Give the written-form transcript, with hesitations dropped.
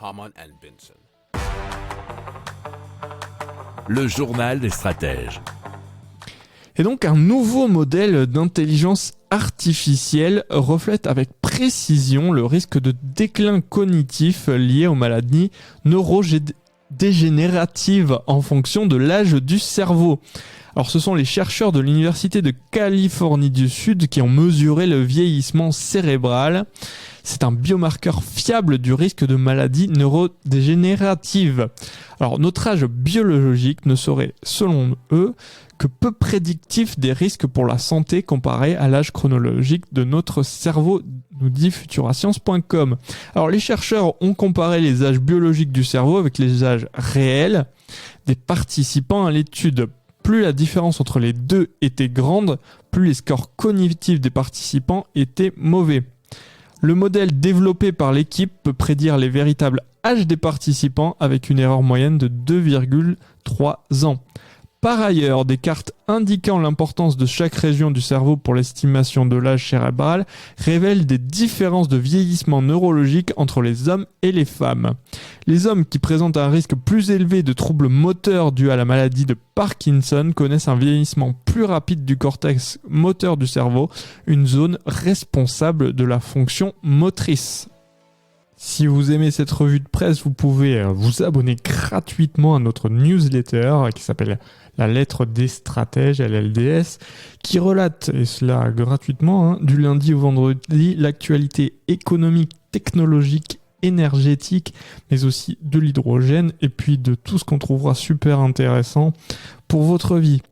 Harman and Benson. Le journal des stratèges. Et donc un nouveau modèle d'intelligence artificielle reflète avec précision le risque de déclin cognitif lié aux maladies neurodégénératives en fonction de l'âge du cerveau. Alors ce sont les chercheurs de l'Université de Californie du Sud qui ont mesuré le vieillissement cérébral. C'est un biomarqueur fiable du risque de maladies neurodégénératives. Alors notre âge biologique ne serait, selon eux, que peu prédictif des risques pour la santé comparé à l'âge chronologique de notre cerveau, nous dit futurascience.com. Alors les chercheurs ont comparé les âges biologiques du cerveau avec les âges réels des participants à l'étude. Plus la différence entre les deux était grande, plus les scores cognitifs des participants étaient mauvais. Le modèle développé par l'équipe peut prédire les véritables âges des participants avec une erreur moyenne de 2,3 ans. Par ailleurs, des cartes indiquant l'importance de chaque région du cerveau pour l'estimation de l'âge cérébral révèlent des différences de vieillissement neurologique entre les hommes et les femmes. Les hommes qui présentent un risque plus élevé de troubles moteurs dus à la maladie de Parkinson connaissent un vieillissement plus rapide du cortex moteur du cerveau, une zone responsable de la fonction motrice. Si vous aimez cette revue de presse, vous pouvez vous abonner gratuitement à notre newsletter qui s'appelle La Lettre des Stratèges, LLDS, qui relate, et cela gratuitement, du lundi au vendredi, l'actualité économique, technologique, énergétique, mais aussi de l'hydrogène et puis de tout ce qu'on trouvera super intéressant pour votre vie.